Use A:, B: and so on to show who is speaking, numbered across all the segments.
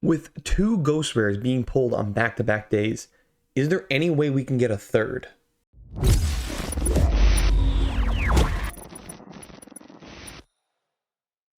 A: With two ghost rares being pulled on back-to-back days, is there any way we can get a third?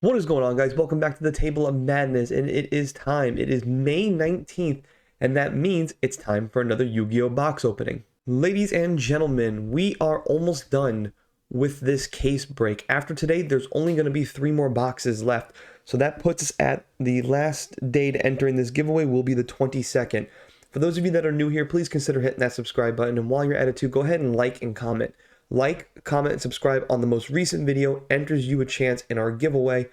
A: What is going on, guys? Welcome back to the Table of Madness, and it is time. It is May 19th, and that means it's time for another Yu-Gi-Oh! Box opening. Ladies and gentlemen, we are almost done with this case break. After today, there's only going to be 3 more boxes left, so that puts us at the last day to enter in this giveaway will be the 22nd. For those of you that are new here, please consider hitting that subscribe button, and while you're at it too, go ahead and like and comment. Like, comment, and subscribe on the most recent video enters you a chance in our giveaway.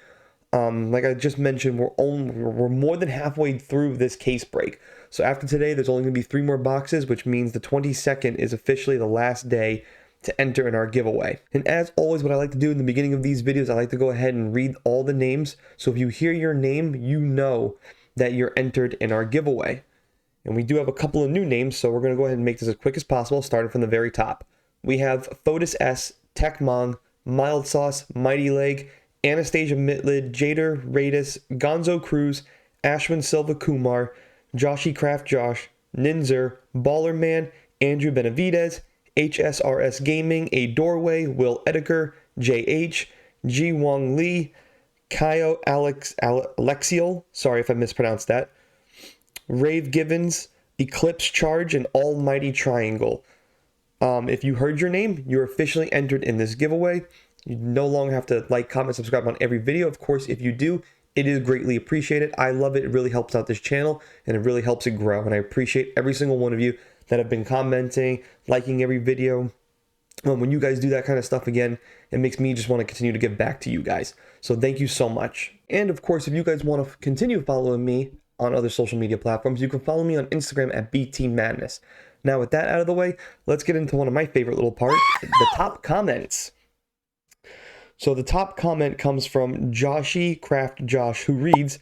A: Like I just mentioned, we're more than halfway through this case break. So after today, there's only going to be 3 more boxes, which means the 22nd is officially the last day to enter in our giveaway. And as always, what I like to do in the beginning of these videos, I like to go ahead and read all the names. So if you hear your name, you know that you're entered in our giveaway. And we do have a couple of new names, so we're going to go ahead and make this as quick as possible, starting from the very top. We have Fotis S, Techmong, Mild Sauce, Mighty Leg, Anastasia Mitlid, Jader Radis, Gonzo Cruz, Ashwin Silva Kumar, Joshy Craft Josh, Ninzer, Ballerman, Andrew Benavidez, HSRS Gaming, A Doorway, Will Edeker, JH, Ji Wong Lee, Kaio Alexiel, sorry if I mispronounced that, Rave Givens, Eclipse Charge, and Almighty Triangle. If you heard your name, you're officially entered in this giveaway. You no longer have to like, comment, subscribe on every video. Of course, if you do, it is greatly appreciated. I love it. It really helps out this channel, and it really helps it grow. And I appreciate every single one of you that have been commenting, liking every video. When you guys do that kind of stuff again, it makes me just want to continue to give back to you guys. So thank you so much. And of course, if you guys want to continue following me on other social media platforms, you can follow me on Instagram at BTMadness. Now, with that out of the way, let's get into one of my favorite little parts, the top comments. So the top comment comes from Joshy Craft Josh, who reads,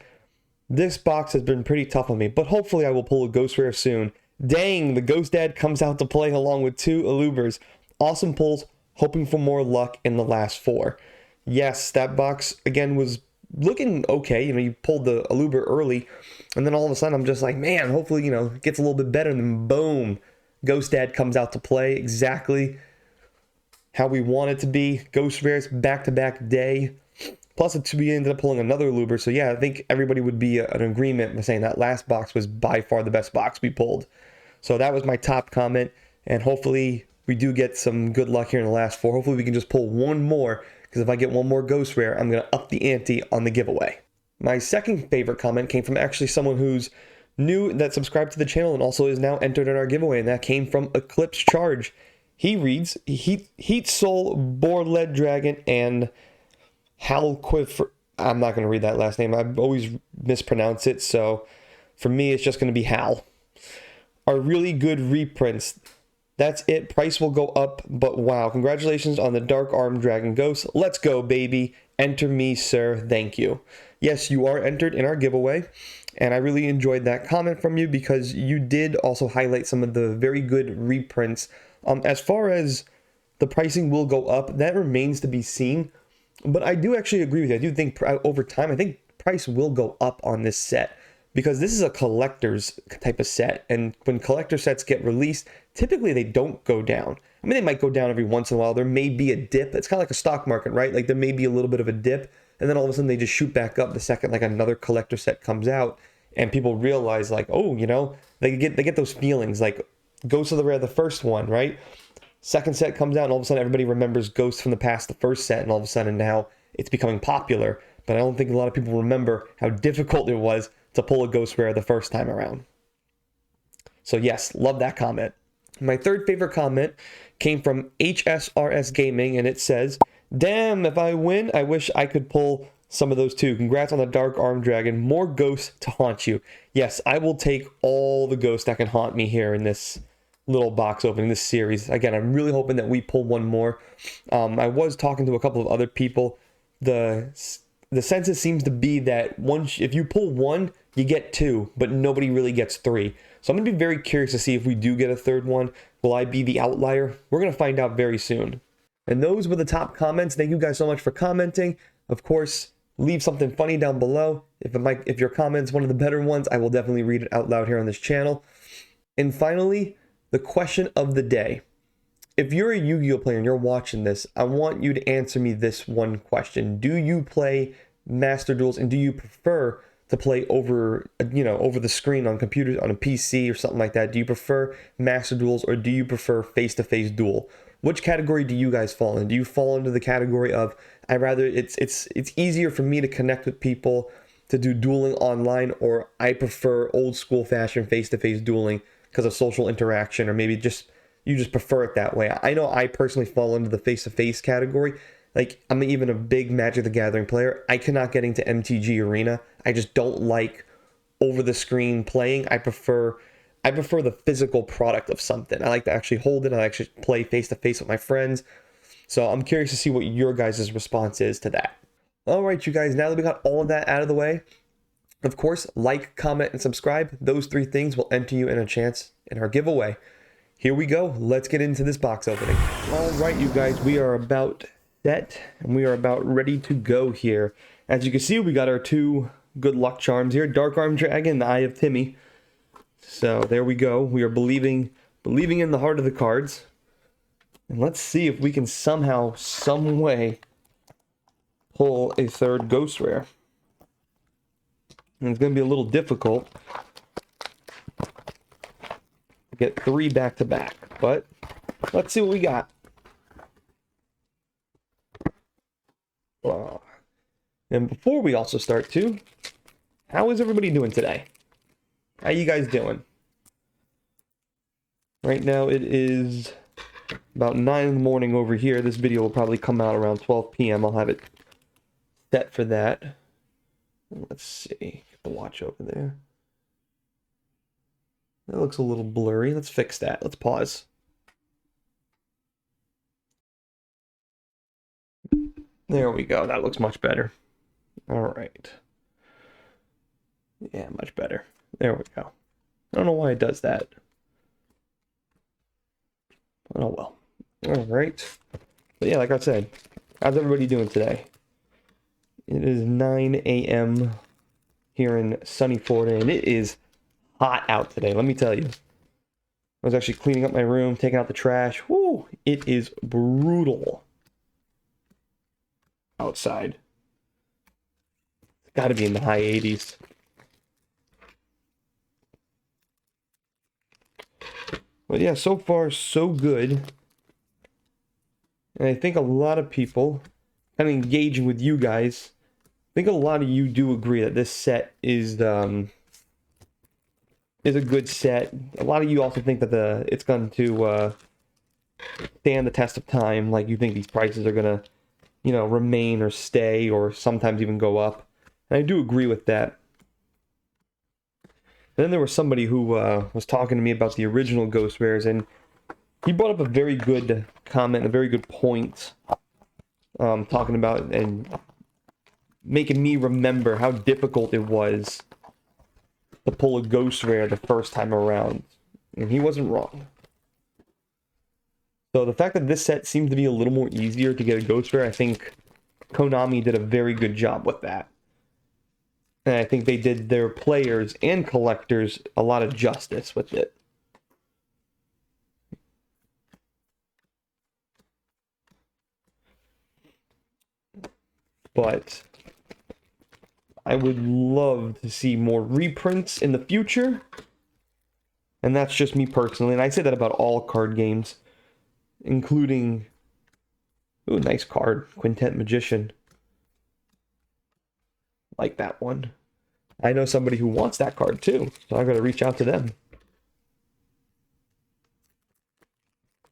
A: "This box has been pretty tough on me, but hopefully I will pull a ghost rare soon. Dang, the Ghost Dad comes out to play along with 2 Alubers. Awesome pulls, hoping for more luck in the last 4. Yes, that box, again, was looking okay. You know, you pulled the Aluber early, and then all of a sudden I'm just like, man, hopefully, you know, it gets a little bit better, and then boom, Ghost Dad comes out to play exactly how we want it to be. Ghost rares back-to-back day. Plus, we ended up pulling another Aluber, so yeah, I think everybody would be in agreement with saying that last box was by far the best box we pulled. So that was my top comment, and hopefully we do get some good luck here in the last 4. Hopefully we can just pull one more, because if I get one more ghost rare, I'm going to up the ante on the giveaway. My second favorite comment came from actually someone who's new that subscribed to the channel and also is now entered in our giveaway, and that came from Eclipse Charge. He reads, Heat Soul, Boar Lead Dragon, and Hal Quiver. I'm not going to read that last name. I always mispronounce it, so for me, it's just going to be Hal. Are really good reprints. That's it. Price will go up, but wow. Congratulations on the Dark Arm Dragon Ghost. Let's go, baby. Enter me, sir. Thank you. Yes, you are entered in our giveaway, and I really enjoyed that comment from you because you did also highlight some of the very good reprints. As far as the pricing will go up, that remains to be seen, but I do actually agree with you. I do think over time, I think price will go up on this set, because this is a collector's type of set, and when collector sets get released, typically they don't go down. I mean, they might go down every once in a while. There may be a dip. It's kind of like a stock market, right? Like there may be a little bit of a dip, and then all of a sudden they just shoot back up the second like another collector set comes out, and people realize like, oh, you know, they get those feelings like Ghost of the Rare, the first one, right? Second set comes out, and all of a sudden everybody remembers Ghost from the past, the first set, and all of a sudden now it's becoming popular. But I don't think a lot of people remember how difficult it was to pull a Ghost Rare the first time around. So yes, love that comment. My third favorite comment came from HSRS Gaming, and it says, "Damn, if I win, I wish I could pull some of those too. Congrats on the Dark Arm Dragon. More ghosts to haunt you." Yes, I will take all the ghosts that can haunt me here in this little box opening, this series. Again, I'm really hoping that we pull one more. I was talking to a couple of other people. The census seems to be that if you pull 1, you get 2, but nobody really gets 3. So I'm going to be very curious to see if we do get a third one. Will I be the outlier? We're going to find out very soon. And those were the top comments. Thank you guys so much for commenting. Of course, Leave something funny down below. If your comment's one of the better ones, I will definitely read it out loud here on this channel. And finally, the question of the day. If you're a Yu-Gi-Oh player and you're watching this, I want you to answer me this one question. Do you play Master Duels, and do you prefer to play over the screen on computers, on a PC or something like that? Do you prefer Master Duels, or do you prefer face-to-face duel? Which category do you guys fall in? Do you fall into the category of it's easier for me to connect with people to do dueling online, or I prefer old school fashion face-to-face dueling because of social interaction, or maybe you just prefer it that way? I know I personally fall into the face-to-face category. Like, I'm even a big Magic the Gathering player. I cannot get into MTG Arena. I just don't like over the screen playing. I prefer the physical product of something. I like to actually hold it. I actually play face to face with my friends. So I'm curious to see what your guys' response is to that. All right, you guys, now that we got all of that out of the way, of course, like, comment, and subscribe. Those 3 things will enter you in a chance in our giveaway. Here we go. Let's get into this box opening. All right, you guys, we are about set, and we are about ready to go here. As you can see, we got our 2 good luck charms here, Dark Arm Dragon and the Eye of Timmy. So there we go. We are believing in the heart of the cards. And let's see if we can somehow, some way, pull a 3rd Ghost Rare. And it's going to be a little difficult to get 3 back to back, but let's see what we got. And before we also start too, how is everybody doing today? How you guys doing? Right now it is about 9 in the morning over here. This video will probably come out around 12 p.m. I'll have it set for that. Let's see. Get the watch over there. That looks a little blurry. Let's fix that. Let's pause. There we go. That looks much better. All right. Yeah, much better. There we go. I don't know why it does that. Oh well. All right. But yeah, like I said, how's everybody doing today? It is 9 a.m. here in sunny Florida, and it is hot out today, let me tell you. I was actually cleaning up my room, taking out the trash. Woo! It is brutal outside. It's got to be in the high 80s. But yeah, so far so good. And I think a lot of people, kind of engaging with you guys, I think a lot of you do agree that this set is a good set. A lot of you also think that it's going to stand the test of time. Like, you think these prices are going to, remain or stay or sometimes even go up. And I do agree with that. And then there was somebody who was talking to me about the original Ghost Rares, and he brought up a very good comment, a very good point, talking about and making me remember how difficult it was to pull a Ghost Rare the first time around. And he wasn't wrong. So the fact that this set seems to be a little more easier to get a Ghost Rare, I think Konami did a very good job with that. And I think they did their players and collectors a lot of justice with it. But I would love to see more reprints in the future. And that's just me personally. And I say that about all card games, including... Ooh, nice card. Quintet Magician. Like that one. I know somebody who wants that card too, so I gotta reach out to them.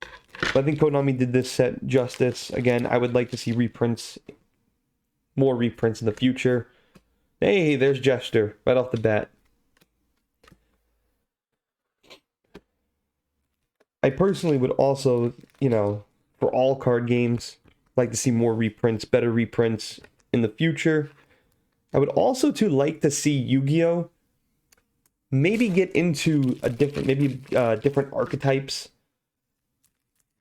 A: But I think Konami did this set justice. Again, I would like to see reprints, more reprints in the future. Hey, there's Jester, right off the bat. I personally would also, for all card games, like to see more reprints, better reprints in the future. I would also like to see Yu-Gi-Oh! Maybe get into a different, different archetypes.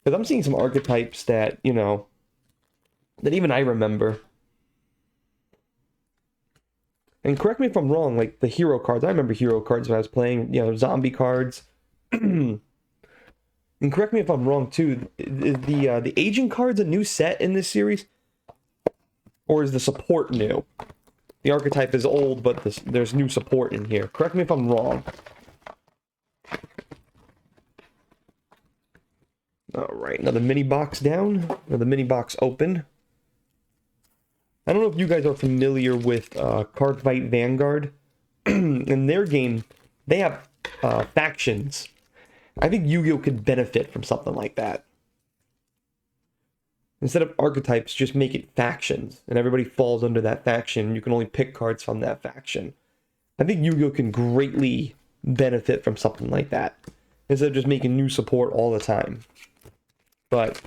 A: Because I'm seeing some archetypes that, that even I remember. And correct me if I'm wrong, like the hero cards. I remember hero cards when I was playing, you know, zombie cards. And correct me if I'm wrong too. Is the agent cards a new set in this series, or is the support new? The archetype is old, but there's new support in here. Correct me if I'm wrong. All right, another mini box down. Another mini box open. I don't know if you guys are familiar with Cardfight Vanguard. In their game, they have factions. I think Yu-Gi-Oh! Could benefit from something like that. Instead of archetypes, just make it factions, and everybody falls under that faction. You can only pick cards from that faction. I think Yu-Gi-Oh! Can greatly benefit from something like that, instead of just making new support all the time. But,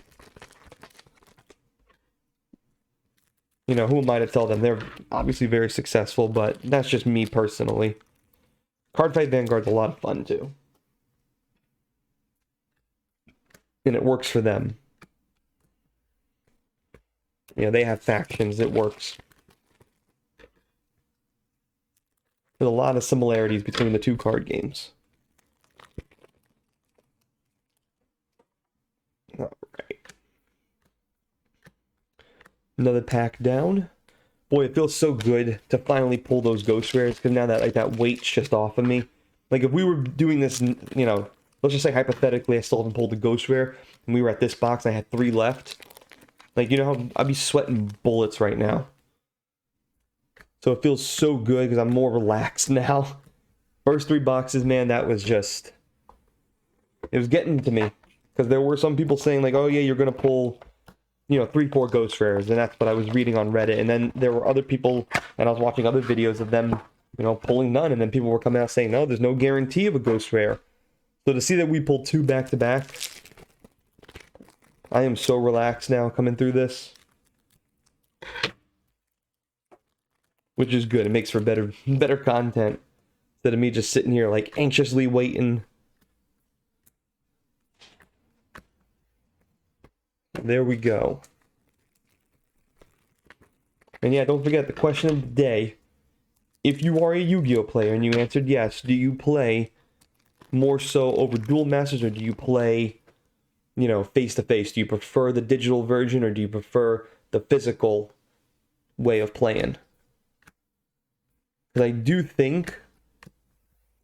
A: you know, who am I to tell them? They're obviously very successful, but that's just me personally. Cardfight Vanguard's a lot of fun, too. And it works for them. You know, they have factions, it works. There's a lot of similarities between the two card games. Alright. Another pack down. Boy, it feels so good to finally pull those ghost rares, because now that, like, that weight's just off of me. Like, if we were doing this, you know, let's just say hypothetically I still haven't pulled the ghost rare, and we were at this box and I had 3 left. Like, you know how I'd be sweating bullets right now. So it feels so good because I'm more relaxed now. First 3 boxes, man, that was just... It was getting to me. Because there were some people saying, like, oh yeah, you're going to pull, you know, 3-4 ghost rares. And that's what I was reading on Reddit. And then there were other people, and I was watching other videos of them, you know, pulling none. And then people were coming out saying, no, there's no guarantee of a ghost rare. So to see that we pulled 2 back-to-back... I am so relaxed now coming through this. Which is good. It makes for better content. Instead of me just sitting here like anxiously waiting. There we go. And yeah, don't forget the question of the day. If you are a Yu-Gi-Oh! Player and you answered yes, do you play more so over Duel Masters, or do you play, you know, face-to-face? Do you prefer the digital version, or do you prefer the physical way of playing? Because I do think,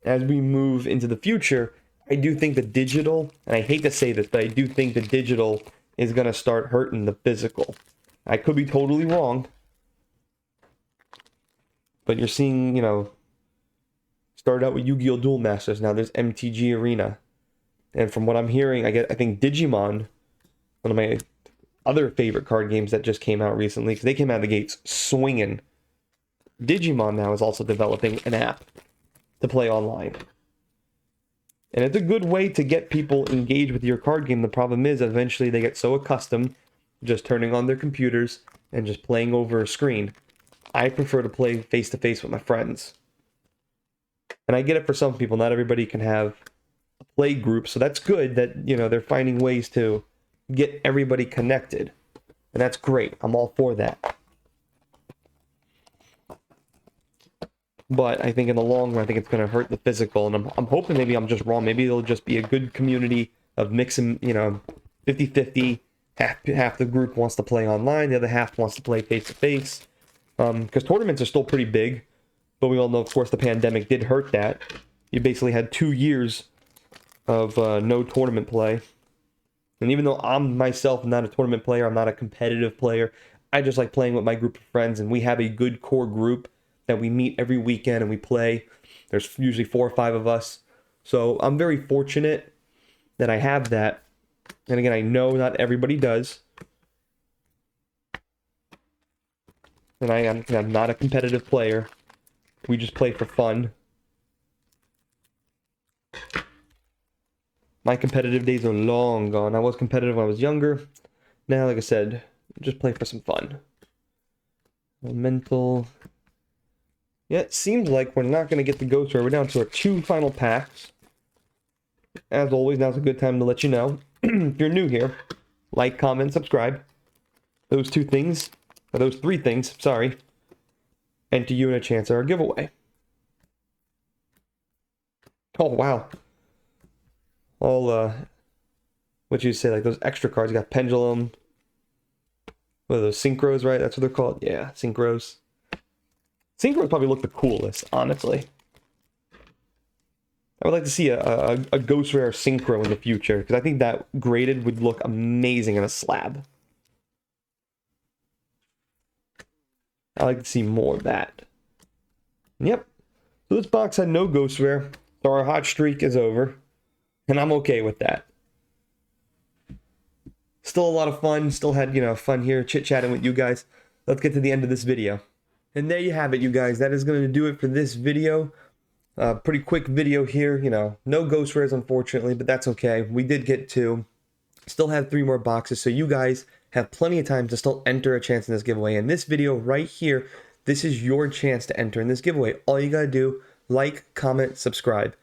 A: as we move into the future, I do think the digital, and I hate to say this, but I do think the digital is going to start hurting the physical. I could be totally wrong, but you're seeing, you know, started out with Yu-Gi-Oh! Duel Masters, now there's MTG Arena. And from what I'm hearing, I think Digimon, one of my other favorite card games that just came out recently, because they came out of the gates swinging. Digimon now is also developing an app to play online. And it's a good way to get people engaged with your card game. The problem is, eventually they get so accustomed to just turning on their computers and just playing over a screen. I prefer to play face-to-face with my friends. And I get it for some people. Not everybody can have a play group, so that's good that, you know, they're finding ways to get everybody connected. And that's great. I'm all for that. But I think in the long run, I think it's going to hurt the physical. And I'm hoping maybe I'm just wrong. Maybe it'll just be a good community of mixing, you know, 50-50. Half the group wants to play online. The other half wants to play face-to-face. Because tournaments are still pretty big. But we all know, of course, the pandemic did hurt that. You basically had 2 years of no tournament play. And even though I'm myself not a tournament player, I'm not a competitive player, I just like playing with my group of friends. And we have a good core group that we meet every weekend and we play. There's usually 4 or 5 of us. So I'm very fortunate that I have that. And again, I know not everybody does. And I'm not a competitive player. We just play for fun. My competitive days are long gone. I was competitive when I was younger. Now, like I said, just play for some fun. Mental. Yeah, it seems like we're not going to get the ghost rare. We're down to our 2 final packs. As always, now's a good time to let you know. If you're new here, like, comment, subscribe. Those 2 things, or those 3 things, sorry. enter you in a chance at our giveaway. Oh, wow. All, what you say, like those extra cards. You got Pendulum. What are those, Synchros, right? That's what they're called? Yeah, Synchros. Synchros probably look the coolest, honestly. I would like to see a Ghost Rare Synchro in the future, because I think that graded would look amazing in a slab. I like to see more of that. Yep. So this box had no Ghost Rare, so our hot streak is over, and I'm okay with that. Still a lot of fun. Still had, fun here chit-chatting with you guys. Let's get to the end of this video. And there you have it, you guys. That is going to do it for this video. Pretty quick video here, no Ghost Rares, unfortunately, but that's okay. We did get 2. Still have 3 more boxes, so you guys have plenty of time to still enter a chance in this giveaway. And this video right here, this is your chance to enter in this giveaway. All you gotta do, like, comment, subscribe.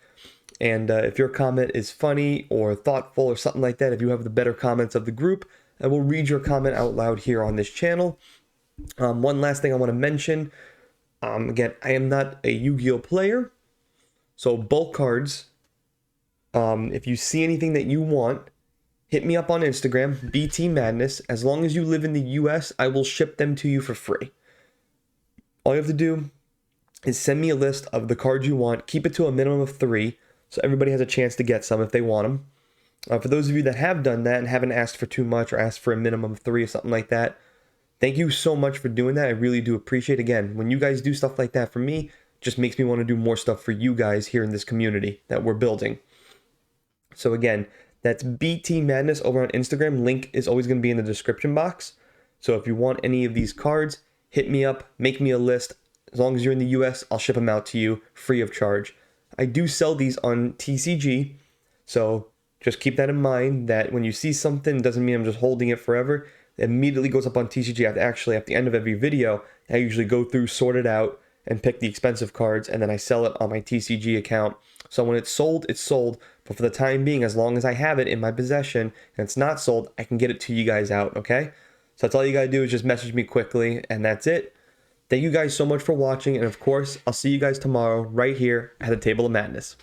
A: And if your comment is funny or thoughtful or something like that, if you have the better comments of the group, I will read your comment out loud here on this channel. One last thing I want to mention, again, I am not a Yu-Gi-Oh player, so bulk cards, if you see anything that you want, hit me up on Instagram, BT Madness. As long as you live in the US, I will ship them to you for free. All you have to do is send me a list of the cards you want. Keep it to a minimum of 3, so everybody has a chance to get some if they want them. For those of you that have done that and haven't asked for too much or asked for a minimum of 3 or something like that, thank you so much for doing that. I really do appreciate it. Again, when you guys do stuff like that for me, just makes me want to do more stuff for you guys here in this community that we're building. So again, that's BT Madness over on Instagram. Link is always going to be in the description box. So if you want any of these cards, hit me up, make me a list. As long as you're in the US, I'll ship them out to you free of charge. I do sell these on TCG, so just keep that in mind, that when you see something, it doesn't mean I'm just holding it forever. It immediately goes up on TCG. Actually, at the end of every video, I usually go through, sort it out, and pick the expensive cards, and then I sell it on my TCG account. So when it's sold, it's sold. But for the time being, as long as I have it in my possession and it's not sold, I can get it to you guys out, okay? So that's all you gotta do, is just message me quickly, and that's it. Thank you guys so much for watching, and of course, I'll see you guys tomorrow right here at the Table of Madness.